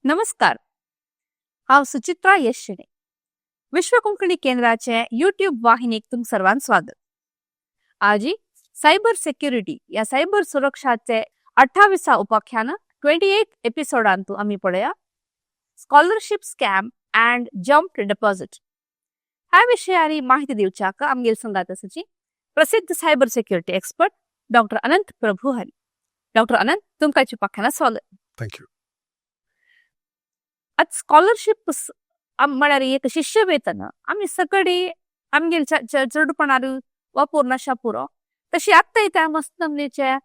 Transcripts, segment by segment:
नमस्कार. हांव सुचित्रा येशणे. विश्व कोंकणी केंद्राचे युट्यूब वाहिनीक तुमकां सर्वांक स्वागत. आजी सायबर सिक्युरिटी या सायबर सुरक्षाचे 28 उपाख्यान 28 एपिसोडांतू आमी पळया scholarship scam and jump deposit. ह्या विशयारी माहिती दिवच्याक आमगेर संगात आसाची प्रसिद्ध सायबर सिक्युरिटी एक्सपर्ट डॉक्टर अनंत प्रभू हरी. डॉक्टर अनंत, तुमकां उपाख्यानात स्वागत. थँक्यू. आज स्कॉलरशिप म्हळ्यार एक शिष्यवेतन आमी सगळी आमगेर चडपणान वापर नाशा पुरो तशी आत्ता त्या मस्त नमनेचे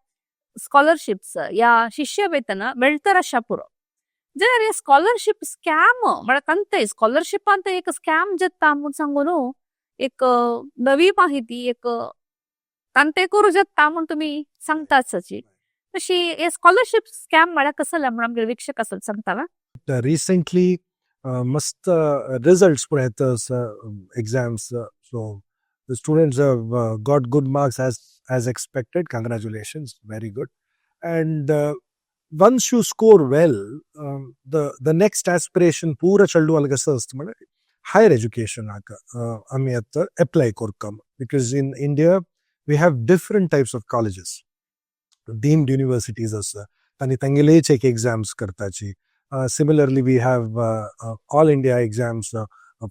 स्कॉलरशिप्स या शिष्यवेतन मेळतर आशा पुरो. जर हे स्कॉलरशिप स्कॅम म्हळ्यार कंते स्कॉलरशिपांत एक स्कॅम जाता म्हणून सांगून एक नवी माहिती एक तांते करू जाता म्हणून तुम्ही सांगतात तशी हे स्कॉलरशिप स्कॅम म्हळ्यार कसं म्हणून आमगे वीक्षक असत सांगता. Recently, must results पळयत exams. So the students have got good marks as expected. Congratulations, very good. And once you score well, the next aspiration पूरा चल्डू अलग असत म्हणजे higher education आम्ही आता apply करकम, because in India we have different types of colleges, deemed universities असं आणि तांगेलेच एक exams करताची. Similarly, we have all India exams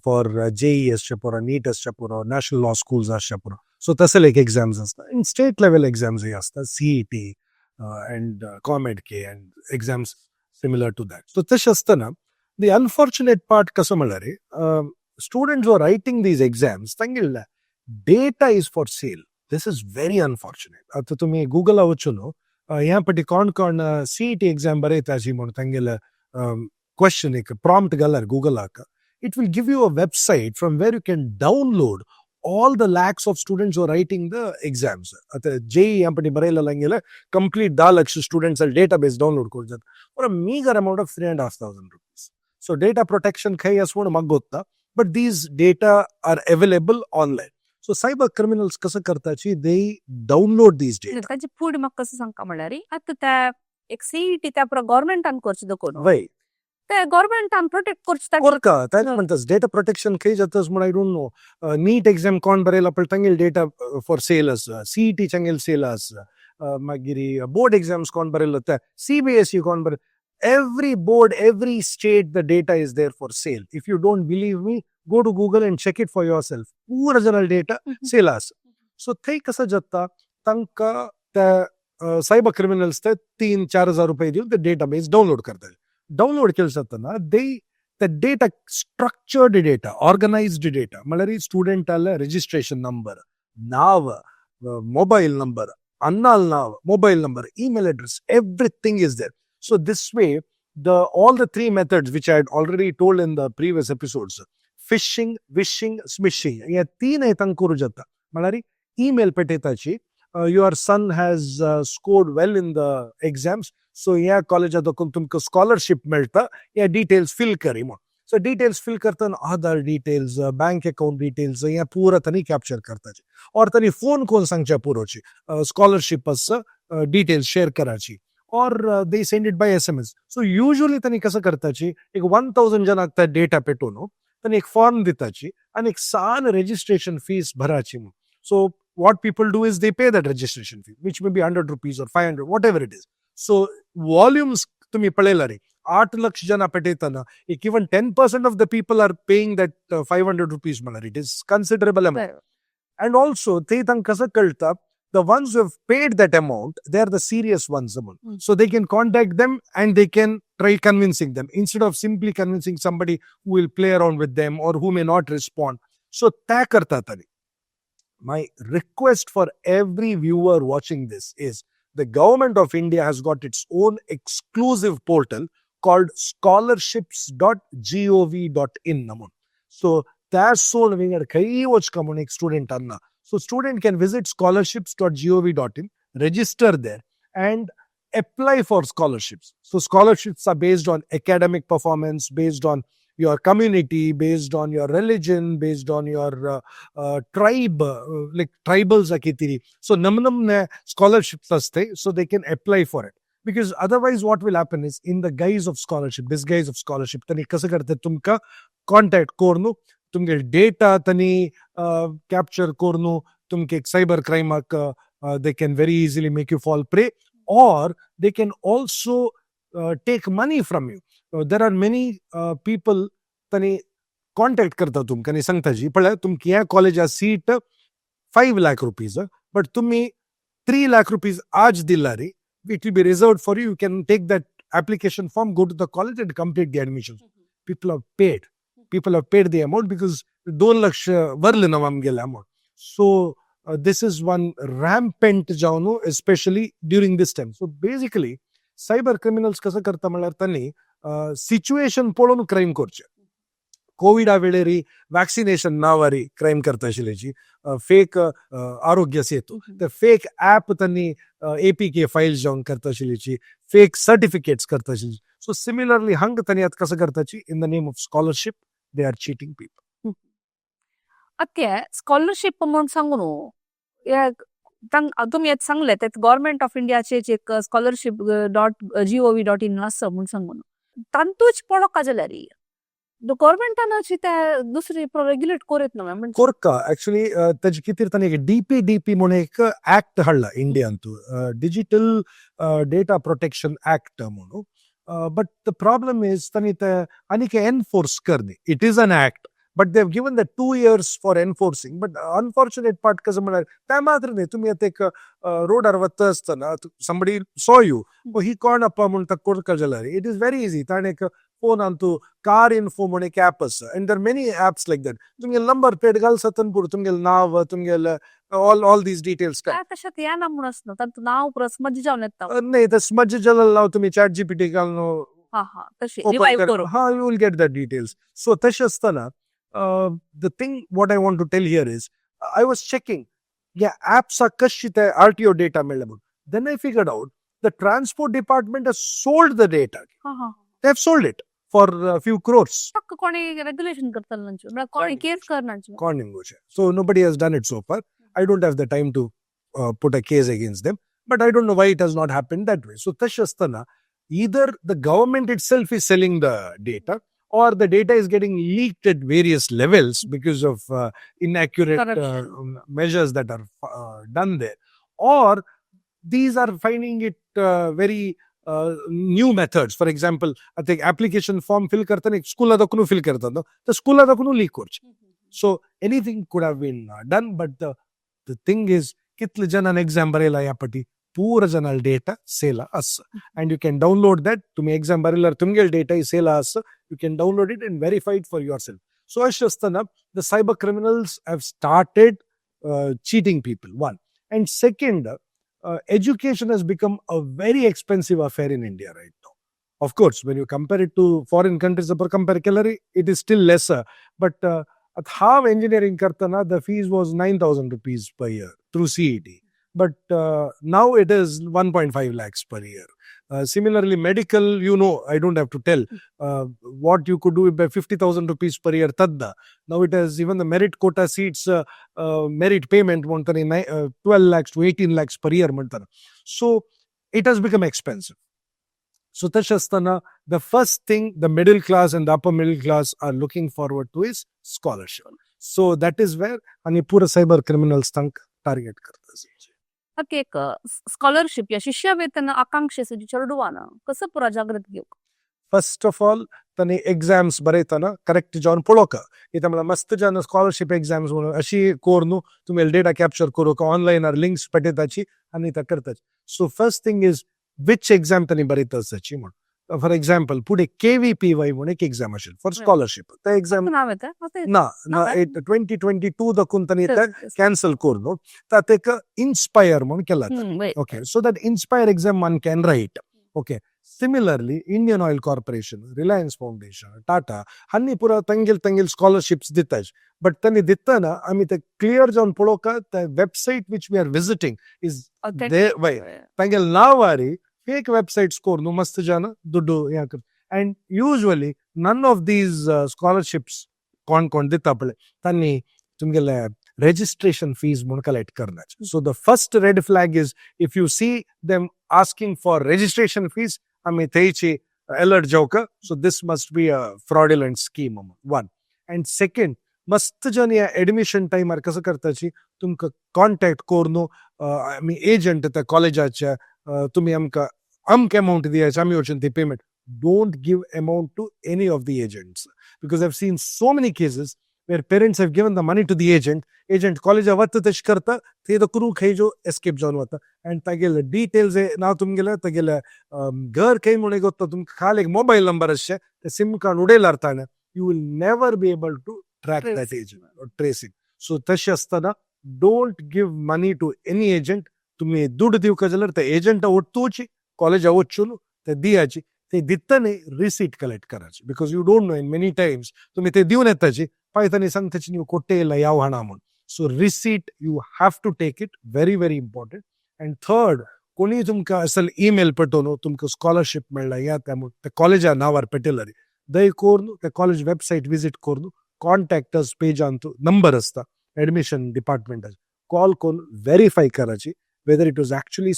for JEE ascha pura, NEET ascha pura, national law schools ascha pura. So tasal ek exams asta. In state level exams hi asta, CET and COMEDK and exams similar to that. So tash astana, the unfortunate part kaso malare, students who are writing these exams, tangilla data is for sale. This is very unfortunate. Ata tumi Google avachuno, yahan pati kon CET exam baretaji mon tangilla question ek prompt galar Google aka, it will give you a website from where you can download all the lakhs of students who are writing the exams. At JEE ampani barela langela complete 10 lakh students al database download kor jat for a meager amount of 3,500 rupees. So data protection khai aswon magotta, but these data are available online. So cyber criminals kasa kartachi, they download these data. ताची food म्हाका कसं सांगता म्हळ्यार आता त्या एक CET त्या गव्हर्नमेंटान करचे दकोन वय ते गव्हर्नमेंटान प्रोटेक्ट करचे कोरका ताच म्हणटास डेटा प्रोटेक्शन खंय जातास म्हण I don't know. NEET exam कोण बरयला पळय तांगेल डेटा फॉर सेल आसा, सीईटी चांगेल सेल आसा, मागीर बोर्ड एग्जाम्स कोण बरयला ते सीबीएसई कोण बरय, every board, every state, the data is there for sale. If you don't believe me, go to Google and check it for yourself. पूरा जनरल data sale आसा. So थंय कसं जाता, तांकां त्या सायबर क्रिमिनल्स ते 3-4 हजार रुपये दिवन ते डेटाबेस डाउनलोड करतात. डाउनलोड केलं जातना the data, structured data, organized data, म्हळ्यार स्टुडंटाले registration number, now, mobile number, अन्नाल now, mobile number, email address, everything is there. So this way, all the three methods which I had already told in the previous episodes, phishing, wishing, smishing, या तीन हेतांक करू जाता. म्हळ्यार email पेटयताची, your son has scored well in the exams, so ह्या कॉलेजात तुमकां scholarship मेळटा, ह्या डिटेल्स फिल करी म्हण. सो डिटेल्स फिल करतना आधार डिटेल्स, बँक अकाउंट डिटेल्स ह्या पुरा तांणी कॅप्चर करताची, और तांणी फोन करून सांगच्या पुरोची स्कॉलरशिप डिटेल्स शेअर कराची, और they send it by SMS. So usually तांणी कसं करताची, एक 1000 जनाक त्या डेटा पेटोवन तांणी एक फॉर्म दिताची आणि एक सान रजिस्ट्रेशन फीस भराची म्हणून. So what people do is they pay that registration fee, which may be 100 rupees or 500, whatever it is. So volumes तुम्ही पळयला रे, 8 लाख जना पेटयतना if even 10% of the people are paying that 500 rupees म्हळ्यार it is considerable amount. And also ते तांकां कसं कळटा, the ones who have paid that amount, they are the serious ones. So they can contact them and they can try convincing them instead of simply convincing somebody who will play around with them or who may not respond. So त्या करता तांणी. My request for every viewer watching this is, the government of India has got its own exclusive portal called scholarships.gov.in. So that's so a student. So student can visit scholarships.gov.in, register there and apply for scholarships. So scholarships are based on academic performance, based on your community, based on your religion, based on your tribe, like tribals akitiri. So namnamne scholarships aste, so they can apply for it. because otherwise what will happen is in the guise of scholarship, disguise of scholarship, तनी कसं करते तुमका contact कोरनु, तुमगे data तनी capture कोरनु, Tumke cyber crime they can very easily make you fall prey, or they can also take money from you. There are many people तनी contact करता तुमका नहीं सांगता जी पण तुमकी या कॉलेजा सीट 5 lakh rupees, but तुम्ही 3 lakh rupees आज दिला रे, it will be reserved for you. You can take that application form, go to the college and complete the admission. People have paid. People have paid the amount because 2 lakh varle navam gela amount. So this is one rampant jaunu, especially during this time. So basically, cyber criminals कसा करता म्हणल्यार त्यांनी situation पळोवन crime करचे. Covid वेळेरी vaccination नावारी crime करता आशिल्ल्याची fake Aarogya Setu तर fake app त्यांनी APK फाइल्स जावन करता आशिल्ल्याची फेक सर्टिफिकेट्स करता आशिल्ली. सो सिमिलरली हंग त्यांनी आता कसं करताची in the name of scholarship they are cheating people. ಅದಕ್ಕೆ ಸ್ಕಾಲರ್ಶಿಪ್ म्हणून सांगू तुम्ही आता सांगले त्यात गव्हर्नमेंट ऑफ इंडियाचे एक scholarship.gov.in असं म्हणून सांगून तांतूच पडो काजल्या रे गव्हर्नमेंटानं त्या दुसरी रेग्युलेट करत नव्हे म्हणजे कोरका ऍक्च्युली त्याची किती त्यांनी एक DPDP म्हणून एक ऍक्ट हाडला इंडियातून डिजिटल डेटा प्रोटेक्शन ऍक्ट म्हणून. बट द प्रॉब्लम इज त्यांनी ते आनीक एनफोर्स करणे. It is an act but they've given the 2 years for enforcing. But unfortunate part कसं म्हणणार त्या मात्र नाही तुम्ही आता एक रोडार वता असताना somebody saw you ही कोण अप्पा म्हणून ता कोरका जाला रे. It is very easy. ताणे एक फोन आणतो कार इन्फो म्हणून एक ऍप आसा and there are many apps like that. तुमगे नंबर प्लेट घाल सतन पुर तुमगे नाव तुमगे all these details काय तशात या ना म्हणूनच ना तांतू नाव परत मज्जा जावन येता नाही तर स्मज जला लाव तुम्ही ChatGPT घालनो तशी रिवाइव करू you will get the details. So तशें असताना the thing what I want to tell here is I was checking apps are कशी ते RTO data मेळ्ळे म्हणून. Then I figured out the transport department has sold the data. They have sold it for a few crores. कोणी regulation करतल नंचू कोणी case करनांचू कोण निंगोचे. So nobody has done it so far. I don't have the time to put a case against them, but I don't know why it has not happened that way. So तशें असताना either the government itself is selling the data or the data is getting leaked at various levels because of inaccurate measures that are done there, or these are finding it very new methods. For example, I think application form fill करताना school दाखवून fill करतात तर school दाखवून leak करचे. So anything could have been done, but the thing is कितले जणांना exam Barela यापटी पूरा जनाल डेटा सेला अस and you can download that. तुम्ही exam बरेला तुमगेल डेटा सेला अस, you can download it and verify it for yourself. So अशें असताना the cyber criminals have started cheating people, one. And second, education has become a very expensive affair in India right now. Of course, when you compare it to foreign countries, it is still lesser. But at half engineering kartana, the fees was 9,000 rupees per year through CET. But now it is 1.5 lakhs per year. Similarly, medical, I don't have to tell what you could do by 50,000 rupees per year. Tadda. Now it has even the merit quota seats, merit payment, 12 lakhs to 18 lakhs per year. So it has become expensive. So Tashastana, the first thing the middle class and the upper middle class are looking forward to is scholarship. So that is where आणि pura cyber criminals tank target करतात. ಅದಕ್ಕೆ scholarship या ಶಿಷ್ಯವೇತನ ಆಕಾಂಕ್ಷೆ ಚರಡುವಾನ कसं पुरा जागृत घेऊ. First of all तने एक्झाम्स बरयतना करेक्ट जावन पळोवक. इता मला मस्त जान स्कॉलरशिप एक्झाम्स म्हणून अशी कोरनु तुम्ही डेटा कॅप्चर करूक ऑनलाइन आर लिंक्स पेटयताची आनी ता करताची. So first thing is which exam तने बरयताची म्हणून. फॉर एक्झाम्पल पुढे KVPY म्हणून एक एक्झाम असेल फॉर स्कॉलरशिप. त्या एक्झाम नाव येतं ना 2022 दकून तने कॅन्सल करूनु तात एक इन्स्पायर म्हणून केला. Okay, so that inspire exam one can write. Okay, similarly Indian Oil Corporation, Reliance Foundation, Tata हांनी पुरा तंगेल स्कॉलरशिप्स दिताच. बट त्यांनी दिताना आम्ही ते क्लियर जावन पळोवक the website which we are visiting is तंगेल नावारी फेक वेबसाइट्स कोरनु मस्त जान दुड्डू याक. And usually none of these scholarships कोण दिता पळय तांनी तुमगेले registration fees म्हणून कलेक्ट करनाच. So the first red flag is if you see them asking for registration fees, आम्ही थंयची alert जावका. So this must be a fraudulent scheme. One. And second, मस्त जन या एडमिशन टाइमार कसं करताची तुमका कॉन्टॅक्ट करून आम्ही एजंट त्या कॉलेजाच्या तुम्ही आमका अमक अमाऊंट दियाचे आम्ही वचून ते payment. Don't give amount to any of the agents, because I've seen so many cases where parents have given the money to the agent college वत्त तश करता ते तो करू खाई जो escape जाऊन वता and तागेल details ना तुम गेला तागेल घर काही म्हणून गोत्ता तुम खाल एक मोबाईल नंबर असचे ते सिम कार्ड उडेल अर्ताना you will never be able to track that agent or trace it. So तश असताना don't give money to any agent. तुम्ही दुड दिव का जलर ते agent ओटतूची college ओटचुनु ते दियाची ते दित्ताने रिसीट कलेक्ट करायची, because you don't no in many times तुम्ही ते दिवन येताची पायतानी सांगताची ನೀವು ಕೊಟ್ಟೇ ಇಲ್ಲ ಯಾವ ಹಣ म्हणून. So receipt you have to take it, very very important. And third, कोणी तुमका असल ईमेल पटवून तुमका स्कॉलरशिप मेळला या त्यामुळे त्या कॉलेजा नावार पेटेलरी दय कोरून त्या कॉलेज वेबसाईट विजिट करून कॉन्टॅक्टर्स पेज आणतो नंबर असता ऍडमिशन डिपार्टमेंटाचे कॉल करून व्हेरीफाय करायची whether it was actually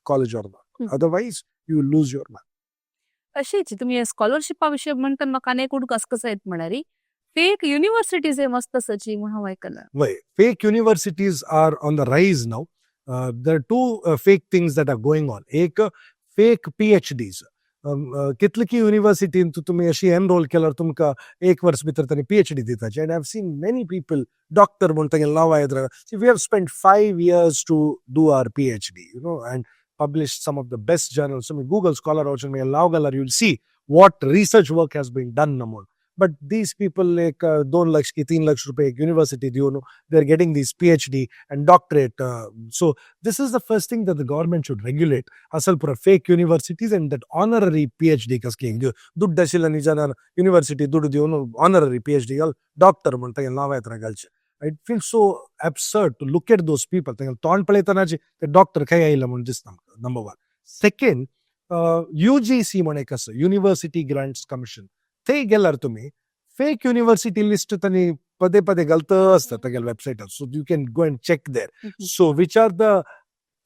college or not, otherwise you lose your money. अशीच तुम्ही स्कॉलरशिपा विषयी म्हणतात म्हाका आनी एक कसं येत म्हणारी फेक युनिव्हर्सिटीज हे मस्त सची म्हणून हांव आयकलां. Why fake universities are on the rise now. There are two fake things that are going on. एक फेक PhDs. कितले की युनिव्हर्सिटीन तुम्ही अशी एनरोल केल्यार तुमकां एक वर्स भितर तांणी PhD दिताची. And I have seen many people doctor म्हणून तांगेलें नांव येत रावता. We have spent 5 years to do our PhD, you know, and published some of the best journals. So Google Scholar also may allow galar, you'll see what research work has been done namon. But these people like 2 lakh ki 3 lakh rupees university you know they're getting these PhD and doctorate. So this is the first thing that the government should regulate. Asal pura fake universities and that honorary PhD kasking dud dashila ni jana university dud diyo no honorary PhD all doctor म्हणता गेल नाव येत रागालचे. It feels so absurd to look at those people. तोंड पळयतनाची ते doctor काय आयला म्हणून दिसता. Number 1. Second, UGC म्हणे कसं युनिव्हर्सिटी ग्रांट्स कमिशन ते गेल्यार तुम्ही फेक युनिव्हर्सिटी लिस्ट त्यांनी पदे पदे घालत असतात तागेल वेबसायटार. So you can go and check there. So which are the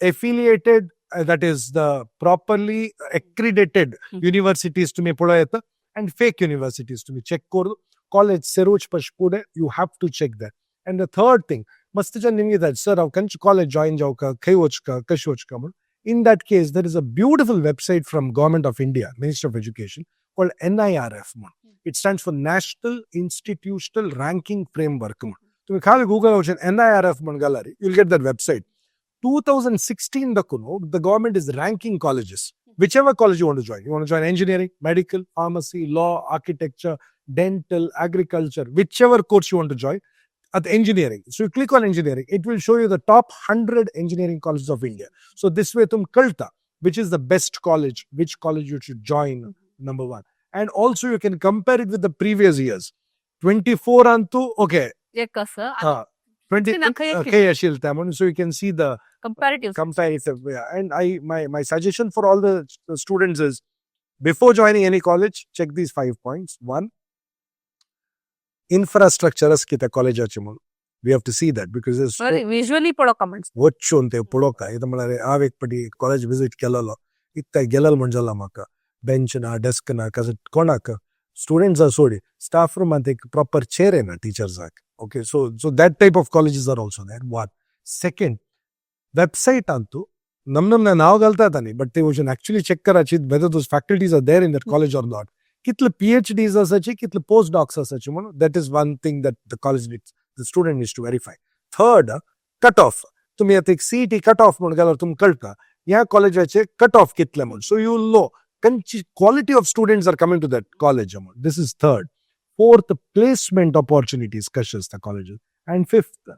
affiliated that is the properly accredited universities तुम्ही पळय येता and fake universities तुम्ही check करू. College search pashpude you have to check that. And the third thing, must jan ningi that sir how can college join jauka khai ochka kash ochka. In that case there is a beautiful website from Government of India, Ministry of Education, called NIRF. It stands for National Institutional Ranking Framework. तुम्ही खाली Google ocean NIRF galari, you'll get that website. 2016 the government is ranking colleges, whichever college you want to join. You want to join engineering, medical, pharmacy, law, architecture, dental, agriculture, whichever course you want to join. At engineering, so you click on engineering, it will show you the top 100 engineering colleges of India. So this way tum kalta which is the best college, which college you should join, number 1. And also you can compare it with the previous years. 24 antu okay, एक कसं 20 okay ashil tamon. So you can see the comparative. Yeah. And my suggestion for all the students is, before joining any college, check these 5 points. 1, infrastructure kita college achimon. We have to see that because there's very visually photo comments. Vochonte puloka ida malare avek padi college visit kelalo itta gelal manjala maka bench na desk na kaza konaka students are sodi staff room ante proper chair na teachers are okay. So that type of colleges are also there. 1. Second, website antu namna now galta tani, but they should actually check karachi whether those faculties are there in that college or not. Kitle PhDs are such, kitle postdocs are such. That is one thing that the college needs, the student needs to verify. Third, cutoff. तुम्ही आता एक CET cutoff म्हणून गेल्यावर तुम्ही कळता या कॉलेजाचे cutoff कितले म्हणून. So you will know quality of students are coming to that college. This is third. Fourth, placement opportunities कशे असता colleges. And fifth,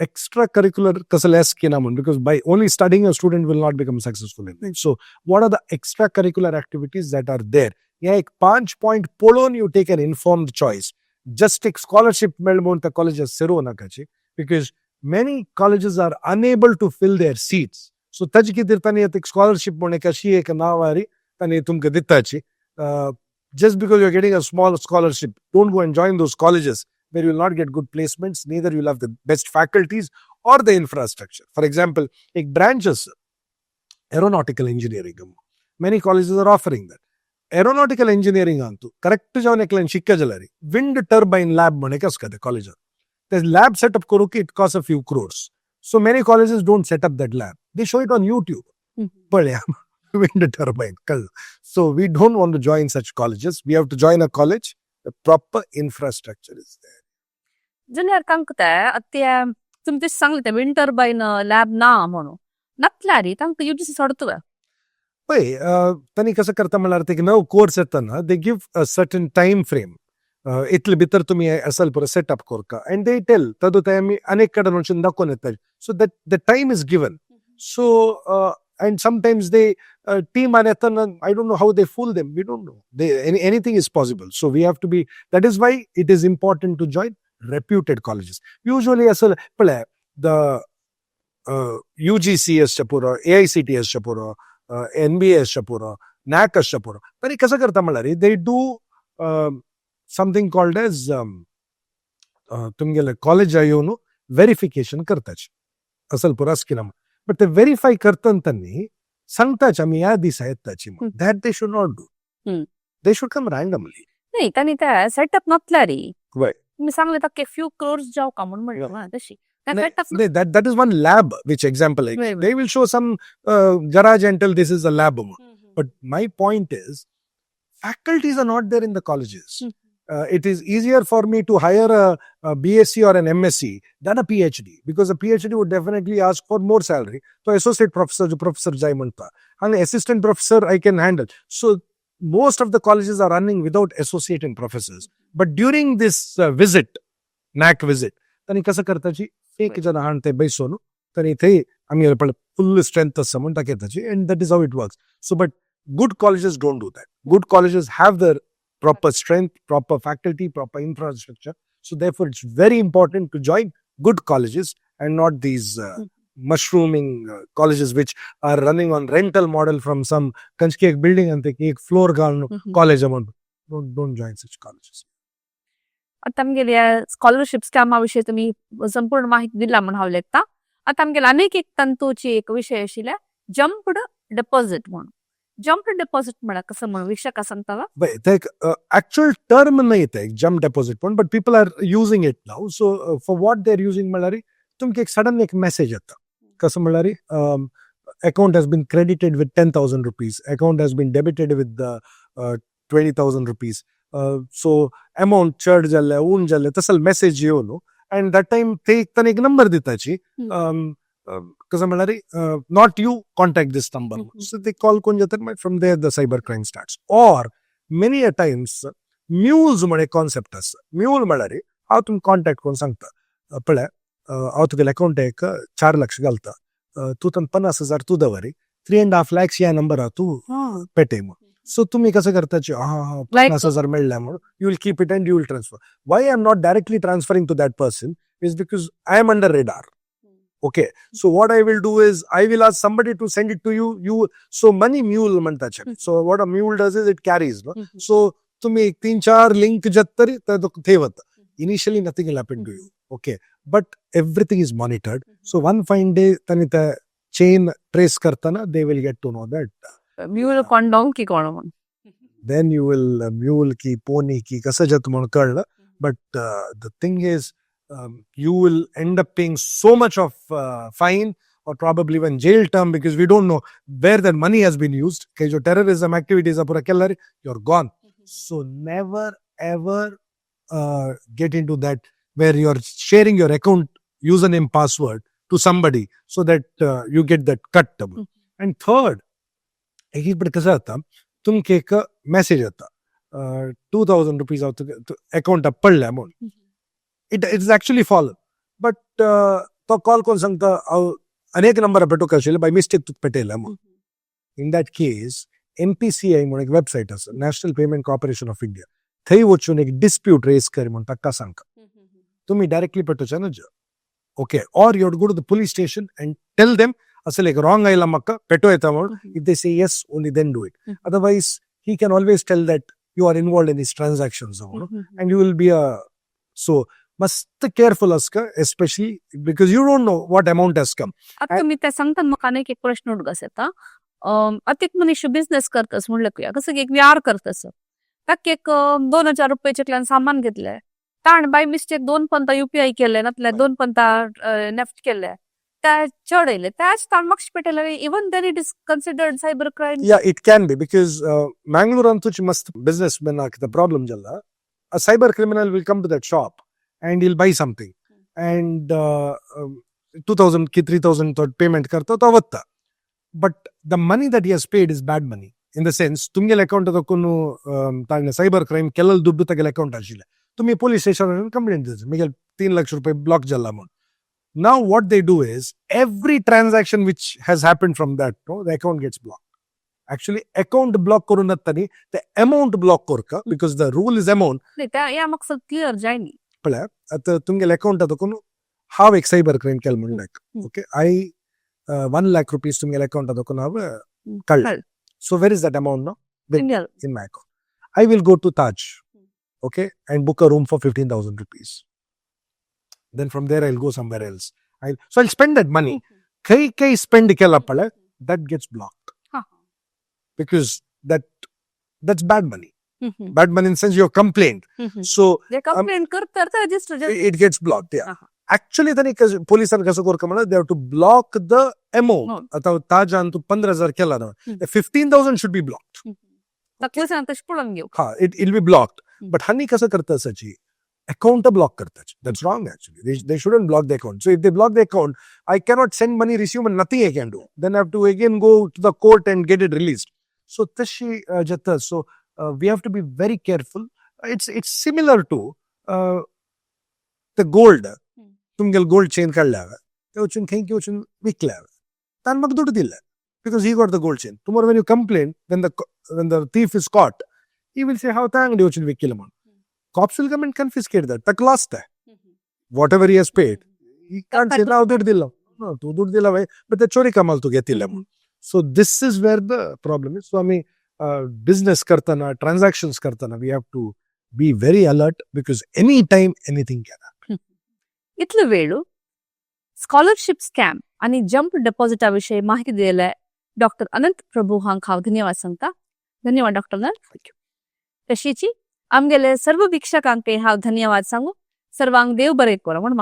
extracurricular कसं less केना म्हणून, because by only studying a student will not become successful in it. So what are the extracurricular activities that are there? या एक 5 point पळोवन you take an informed choice. Just take scholarship मेळ म्हणून त्या कॉलेजात sero नाकाची, because many colleges are unable to fill their seats. So ताजी कितें तांणी एक scholarship म्हणून एक अशी एक नावारी तांणी तुमकां दिताची. Just because you're getting a small scholarship, don't go and join those colleges where you will not get good placements, neither you will have the best faculties or the infrastructure. For example, एक branches aeronautical engineering. Many colleges are offering that. Aeronautical engineering antu correct jaune eklen shikka jalari wind turbine lab mane kaskade college. The lab setup koruki it costs a few crores. So many colleges don't set up that lab. They show it on YouTube. But yeah, wind turbine. So we don't want to join such colleges. We have to join a college. The proper infrastructure is there. Junior kankte atte tumte sanglite wind turbine lab na म्हणून नतलारी तांक UGC सोडतोय. पळय तांणी कसं करता म्हळ्यार ते नवो course येतना they give a certain time frame. इतले भितर तुमी असल पुरो setup Korka and they tell तदो ते आमी अनेक कडेन वचून दाखोवन येता. So that the time is given. So and sometimes they team and I don't know how they fool them. We don't know. Anything is possible. So we have to be. That is why it is important to join reputed colleges. Usually, asal the UGC is Chapura, AICT is Chapura, NBA is Chapura, NAC is Chapura. But kasa karta malari, they do something called as tumgele college ayonu verification kartach. Asal pura skinam. But they verify kartantani sangtach ami ya disa yettachi. That they should not do. They should come randomly. नाही तांणी ते setup नतलारी. Why? मी सांगले तर के few crores जाऊ का म्हणून म्हणलं ना तशी. That is one lab which example. Right. They will show some garage and tell this is a lab. But my point is, faculties are not there in the colleges. It is easier for me to hire a BSc or an MSc than a PhD, because a PhD would definitely ask for more salary. So associate professor, professor jai manta, and assistant professor I can handle. So most of the colleges are running without associate and professors. But during this visit, NAC visit, tani kasa karta ji एक जण हाणते बैसोन तरी इथे आम्ही full strength असं म्हणून टाकेताची, and that is how it works. So but good colleges don't do that. Good colleges have the proper strength, proper faculty, proper infrastructure. So therefore it's very important to join good colleges and not these mushrooming colleges which are running on rental model from some kanchki ek building and take ek floor college amount. Don't join such colleges. आता आमगेल्या scholarship स्कॅमाविषयी तुम्ही संपूर्ण माहिती दिला म्हणून हांव लेखता. आता आमगेल्या अनेक एक तंतूची एक विषय आशिल्ले जम्प्ड डिपॉझिट म्हणून. जम्प्ड डिपॉझिट म्हळ्यार कसं म्हणून विषय सांगता? ते ऍक्च्युअल टर्म नाही ते जम्प डिपॉझिट पण but people are using it now. So for what they are using म्हळ्यार तुमका एक सडन एक मेसेज येता. कसं म्हळ्यार account has been credited with 10,000 rupees. Account has been debited with 20,000 rupees. So amount चड जाल्ले उण जाल्ले तसल मेसेज येवन and that time ते एक नंबर दिताची. कसं म्हळ्यार not you, contact this number. So they call कोण जातात, from there the cyber crime starts. Or many a times mules म्हणे कॉन्सेप्ट आसा. म्यूल म्हळ्यार हांव तुमकां कॉन्टॅक्ट करून सांगता पळय हांव तुगेल्या अकाउंटाक 4 लाख घालता, तूं तातूंत 50,000 तूं दवर, 3.5 lakhs ह्या नंबरार तूं पेटय म्हणून. सो तुम्ही कसं करताचे 50,000 मेळ्ळ्या म्हणून you will keep it and you will transfer. Why I am not directly transferring to that person is because I am under radar. Okay, so what I will do is I will ask somebody to send it to you. So money mule म्हणतात. So what a mule does is it carries. No? So तुम्ही 3-4 link jattari thevata. Initially nothing will happen to you. Okay, but everything is monitored. So one fine day tanita chain trace kartana they will get to know that mule kon donkey kon म्हणून. Then you will mule ki pony ki कसं जात म्हणून कळलं. But the thing is you will end up paying so much of fine or probably even jail term because we don't know where that money has been used. Okay, jo terrorism activities are pura kellari, you're gone. So never ever get into that where you're sharing your account username password to somebody so that you get that cut. And third, एक पण कसं आता तुमके एक message येता 2,000 rupees account पडल्या म्हणून. It is actually fallen. But तो call कोण सांगता अनेक नंबर पेटोवंक आशिल्ले बाय मिस्टेक तुका पेटयला म्हणून. इन दॅट केस NPCI म्हणून एक वेबसायट आसा, national payment corporation of India, थंय वचून एक डिस्प्यूट रेज कर म्हणून ताका सांगता. तुम्ही डायरेक्टली पेटोवचे ना. Okay, or you go to the police station and tell them असले एक रॉंग आयला म्हाका पेटो येता म्हणून. If they say yes only then do it. Otherwise he can always tell that you are involved in his transactions म्हणून and you will be a. So मस्त careful असका especially because you don't know what amount has come. आता मी त्या सांगताना म्हाका आनीक एक प्रश्न उडगस येता. आता एक मनीस बिझनेस करतस म्हणलं की कसं की एक व्यार करतस ताका एक 2,000 रुपयाचें सामान घेतलें ताण बाय मिस्टेक 2 पंता UPI केले नातल्या 2 पंता नेफ्ट केले त्या चड येयले त्याच ताण म्हाका पेटयले even then it is considered cyber crime. Yeah, it can be because Mangalore antuchi mast businessmen the problem jalla. A cyber criminal will come to that shop and he'll buy something and 2,000 ki 3,000 to payment karta to avatta. But the money that he has paid is bad money. In the sense, tumgel account ಅದಕ್ಕೊನ್ನು cyber crime ಕೆಲಲ್ ದುಡ್ಡು ತಗಲ್ account ಆಗಿಲ್ಲ ತುಮಿ police station complaint ದಿಸ್ ಮಿಗಲ್ 3 ಲಕ್ಷ ರೂಪಾಯಿ block ಜಲ್ಲ amount. Now what they do is every transaction which has happened from that, no, the account gets blocked. Actually account block करून नातनी the amount block Karka because the rule is amount. नाही त्या या मकसद clear जायनी पळय आता तुमगेल account ಅದಕ್ಕೊನ್ನು हाव एक cyber crime केल म्हणलाक. Okay, I 1 lakh rupees तुमगेल account ಅದಕ್ಕೊನ್ನು how कळ्ळ. So where is that amount now? In my account. I will go to Taj, okay, and book a room for 15,000 rupees. Then from there I'll go somewhere else. I'll spend that money. Kai spend kela pala, that gets blocked. Because that's bad money. Bad money in the sense you have complained. So they complain करतात register it gets blocked. Yeah. Actually then policean kaso korka mala they have to block the amount. Atau Taj antu 15,000 kela na. The 15,000 should be blocked. तकलीफ तश पळून घेऊ. Ha, it'll be blocked. But hani kasa karta sachi account block karta. That's wrong actually. They shouldn't block the account. So if they block the account, I cannot send money, receive and nothing I can do. Then I have to again go to the court and get it released. So tashi jatta. So we have to be very careful. It's similar to the gold. तुमगेल gold chain काढल्यावर ते वचून खंय की वचून विकल्यावर तान म्हाका दुड्ड दिल्ले because he got the gold chain. Tomorrow when you complain, when the thief is caught, he will say how ta angadi vachun vikkila man. Cops will come and confiscate that. Tak lost hai. Whatever he has paid, he can't say now dudd dilla. No, tu dudd dilla bhai, but the chori kamal tu getilla. So this is where the problem is. So I mean, business kartana, transactions kartana, we have to be very alert because anytime anything can happen. इतलं वेळू scholarship scam आणि जंप डिपॉझिटा विषयी माहिती दिलेल्या doctor अनंत प्रभू हांक हांव धन्यवाद सांगता. धन्यवाद डॉक्टर अनंत. तशीची आमगेले सर्व वीक्षकांक हांव धन्यवाद सांगू. सर्वांक देव बरें करूं म्हण